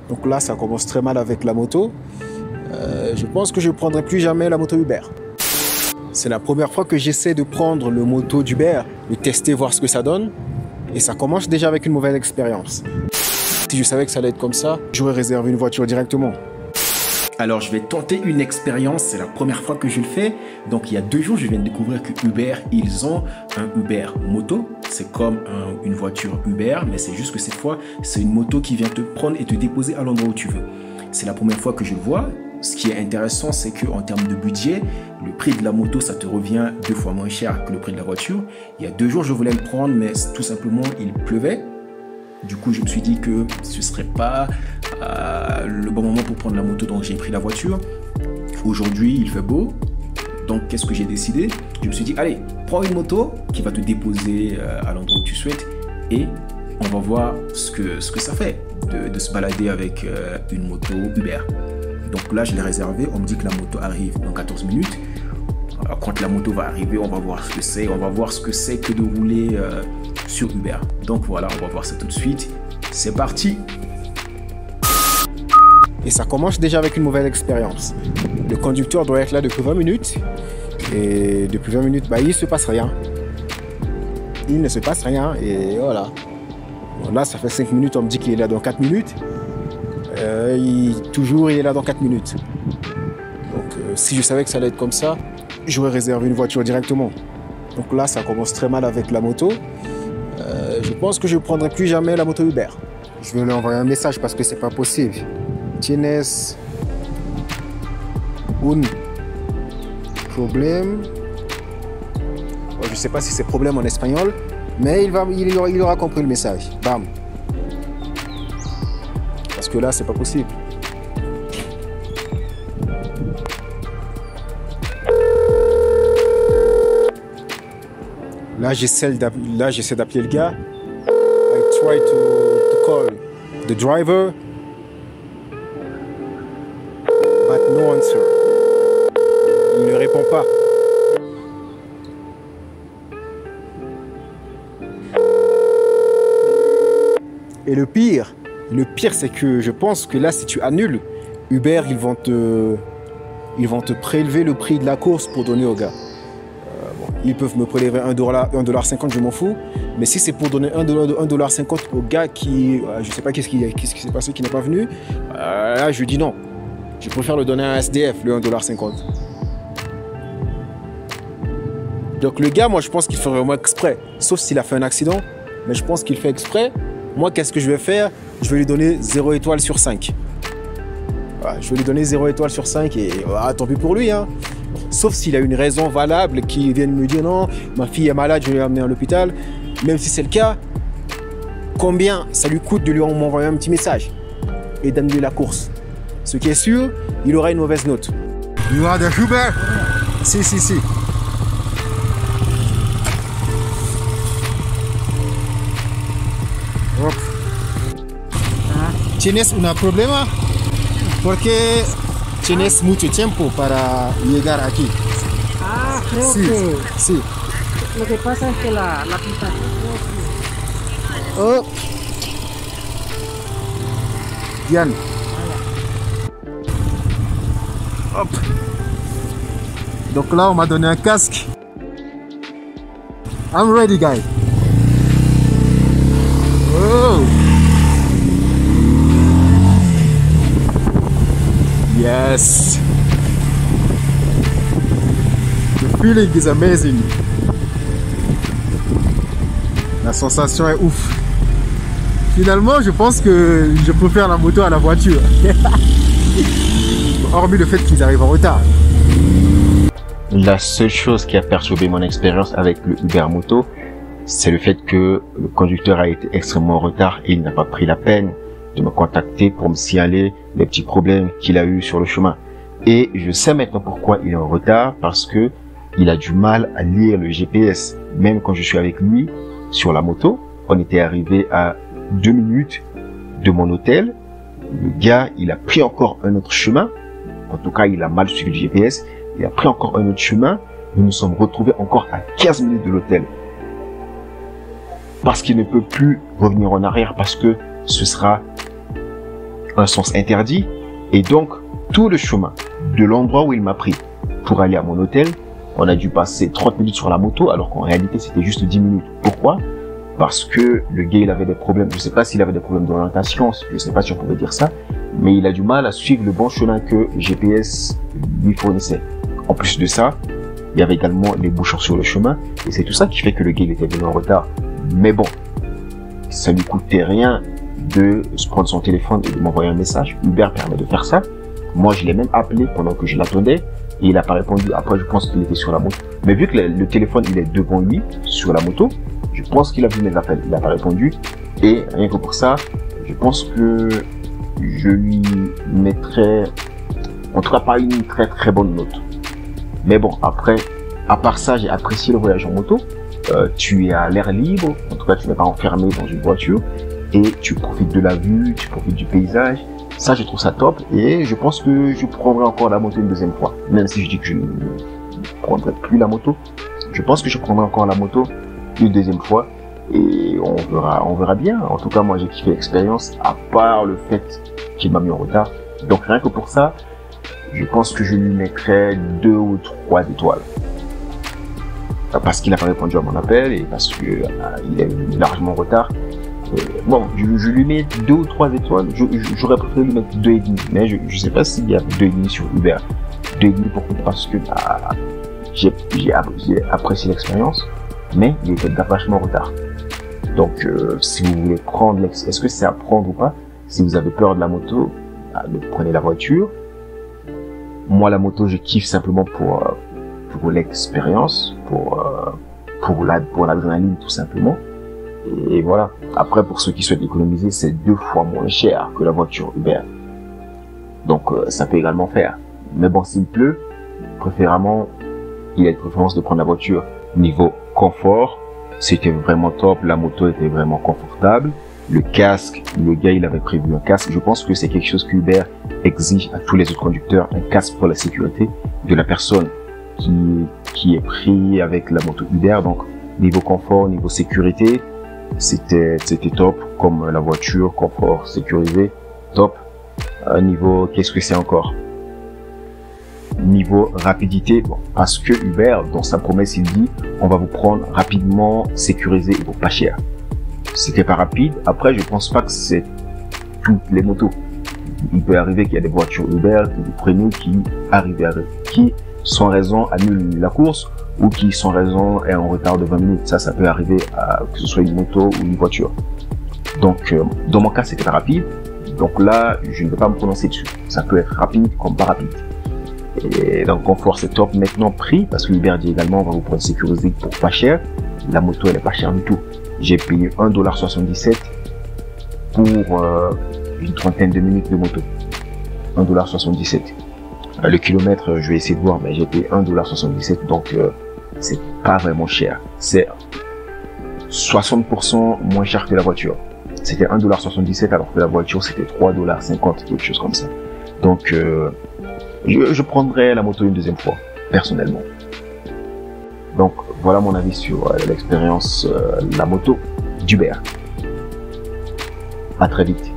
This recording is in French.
Donc là, ça commence très mal avec la moto. Je pense que je ne prendrai plus jamais la moto Uber. C'est la première fois que j'essaie de prendre le moto d'Uber, de tester, voir ce que ça donne. Et ça commence déjà avec une mauvaise expérience. Si je savais que ça allait être comme ça, j'aurais réservé une voiture directement. Alors je vais tenter une expérience, c'est la première fois que je le fais. Donc il y a 2 jours, je viens de découvrir que Uber, ils ont un Uber moto. C'est comme une voiture Uber, mais c'est juste que cette fois, c'est une moto qui vient te prendre et te déposer à l'endroit où tu veux. C'est la première fois que je le vois. Ce qui est intéressant, c'est qu'en termes de budget, le prix de la moto, ça te revient 2 fois moins cher que le prix de la voiture. Il y a 2 jours, je voulais le prendre, mais tout simplement, il pleuvait. Du coup, je me suis dit que ce ne serait pas le bon moment pour prendre la moto, donc j'ai pris la voiture. Aujourd'hui, il fait beau. Donc, qu'est-ce que j'ai décidé? Je me suis dit, allez, prends une moto qui va te déposer à l'endroit où tu souhaites et on va voir ce que ça fait de se balader avec une moto Uber. Donc là, je l'ai réservé. On me dit que la moto arrive dans 14 minutes. Quand la moto va arriver, on va voir ce que c'est. On va voir ce que c'est que de rouler sur Uber. Donc voilà, on va voir ça tout de suite. C'est parti. Et ça commence déjà avec une mauvaise expérience. Le conducteur doit être là depuis 20 minutes. Et depuis 20 minutes, il ne se passe rien. Il ne se passe rien. Et voilà. Bon, là, ça fait 5 minutes. On me dit qu'il est là dans 4 minutes. Toujours, il est là dans 4 minutes. Donc, si je savais que ça allait être comme ça, j'aurais réservé une voiture directement. Donc là, ça commence très mal avec la moto. Je pense que je ne prendrai plus jamais la moto Uber. Je vais lui envoyer un message parce que c'est pas possible. Tienes un problème. Je ne sais pas si c'est problème en espagnol, mais il aura compris le message. Bam. Parce que là, c'est pas possible. Là, j'essaie d'appeler le gars. I try to call the driver, but no answer. Il ne répond pas. Et le pire, c'est que je pense que là, si tu annules, Uber, ils vont te prélever le prix de la course pour donner au gars. Ils peuvent me prélever $1,50, je m'en fous. Mais si c'est pour donner $1,50 au gars qui, je sais pas qu'est-ce qui s'est passé, qui n'est pas venu, là, je lui dis non. Je préfère le donner à un SDF, le $1,50. Donc le gars, moi, je pense qu'il ferait vraiment exprès. Sauf s'il a fait un accident. Mais je pense qu'il fait exprès. Moi, qu'est-ce que je vais faire? Je vais lui donner 0 étoile sur 5. Voilà, je vais lui donner 0 étoile sur 5 et tant pis pour lui. Hein. Sauf s'il a une raison valable qui vienne me dire non, ma fille est malade, je vais l'amener à l'hôpital. Même si c'est le cas, combien ça lui coûte de lui envoyer un petit message et d'amener la course? Ce qui est sûr, il aura une mauvaise note. You are the Uber? Si. ¿Tienes un problema? Porque tienes mucho tiempo para llegar aquí. Ah, creo Sí, que sí. lo que pasa es que la aplicación Oh. Diane. Hop. Donc là, on m'a donné un casque. I'm ready, guy. Oh. Yes. The feeling is amazing. La sensation est ouf. Finalement, je pense que je préfère la moto à la voiture. Hormis le fait qu'ils arrivent en retard. La seule chose qui a perturbé mon expérience avec le Uber Moto, c'est le fait que le conducteur a été extrêmement en retard et il n'a pas pris la peine de me contacter pour me signaler les petits problèmes qu'il a eu sur le chemin. Et je sais maintenant pourquoi il est en retard, parce que il a du mal à lire le GPS. Même quand je suis avec lui sur la moto, on était arrivé à 2 minutes de mon hôtel. Le gars, il a pris encore un autre chemin. En tout cas, il a mal suivi le GPS. Il a pris encore un autre chemin. Nous nous sommes retrouvés encore à 15 minutes de l'hôtel. Parce qu'il ne peut plus revenir en arrière, parce que ce sera un sens interdit. Et donc, tout le chemin de l'endroit où il m'a pris pour aller à mon hôtel, on a dû passer 30 minutes sur la moto, alors qu'en réalité, c'était juste 10 minutes. Pourquoi? Parce que le gars, il avait des problèmes. Je sais pas s'il avait des problèmes d'orientation, je sais pas si on pouvait dire ça, mais il a du mal à suivre le bon chemin que GPS lui fournissait. En plus de ça, il y avait également les bouchons sur le chemin, et c'est tout ça qui fait que le gars, il était venu en retard. Mais bon, ça lui coûtait rien de se prendre son téléphone et de m'envoyer un message. Uber permet de faire ça. Moi, je l'ai même appelé pendant que je l'attendais, et il n'a pas répondu. Après, je pense qu'il était sur la moto. Mais vu que le téléphone, il est devant lui, sur la moto, je pense qu'il a vu mes appels. Il n'a pas répondu. Et rien que pour ça, je pense que je lui mettrais, en tout cas, pas une très très bonne note. Mais bon, après, à part ça, j'ai apprécié le voyage en moto. Tu es à l'air libre. En tout cas, tu n'es pas enfermé dans une voiture. Et tu profites de la vue, tu profites du paysage. Ça, je trouve ça top. Et je pense que je prendrai encore la moto une deuxième fois. Même si je dis que je ne prendrai plus la moto. Je pense que je prendrai encore la moto une deuxième fois. Et on verra bien. En tout cas, moi, j'ai kiffé l'expérience, à part le fait qu'il m'a mis en retard. Donc, rien que pour ça, je pense que je lui mettrais 2 ou 3 étoiles. Parce qu'il n'a pas répondu à mon appel et parce que il est largement en retard. Bon, je lui mets 2 ou 3 étoiles. J'aurais préféré lui mettre 2,5. Mais je ne sais pas s'il y a 2,5 sur Uber. 2,5 pourquoi? Parce que j'ai apprécié l'expérience, mais il était vachement en retard. Donc, si vous voulez prendre est-ce que c'est à prendre ou pas? Si vous avez peur de la moto, prenez la voiture. Moi, la moto, je kiffe simplement pour l'expérience, pour l'adrénaline, tout simplement. Et voilà. Après, pour ceux qui souhaitent économiser, c'est 2 fois moins cher que la voiture Uber. Donc, ça peut également faire. Mais bon, s'il pleut, préférément, il y a une préférence de prendre la voiture. Niveau confort, c'était vraiment top. La moto était vraiment confortable. Le casque, le gars, il avait prévu un casque. Je pense que c'est quelque chose qu'Uber exige à tous les autres conducteurs, un casque pour la sécurité de la personne qui est pris avec la moto Uber. Donc, niveau confort, niveau sécurité, c'était top, comme la voiture, confort, sécurisé, top. Niveau, qu'est-ce que c'est encore? Niveau rapidité, bon, parce que Uber, dans sa promesse, il dit, on va vous prendre rapidement, sécurisé et pour pas cher. C'était pas rapide. Après, je pense pas que c'est toutes les motos. Il peut arriver qu'il y a des voitures Uber que vous prenez qui, sans raison, annulent la course ou qui, sans raison, est en retard de 20 minutes. Ça peut arriver que ce soit une moto ou une voiture. Donc, dans mon cas, c'était pas rapide. Donc là, je ne vais pas me prononcer dessus. Ça peut être rapide comme pas rapide. Et donc, confort, c'est top. Maintenant, prix, parce que Uber dit également, on va vous prendre sécurisé pour pas cher. La moto, elle est pas chère du tout. J'ai payé 1,77$ pour une trentaine de minutes de moto. 1,77$. Le kilomètre, je vais essayer de voir, mais j'ai payé 1,77$, donc c'est pas vraiment cher. C'est 60% moins cher que la voiture. C'était 1,77$ alors que la voiture c'était 3,50$, quelque chose comme ça. Donc je prendrais la moto une deuxième fois, personnellement. Donc voilà mon avis sur l'expérience la moto d'Uber. À très vite.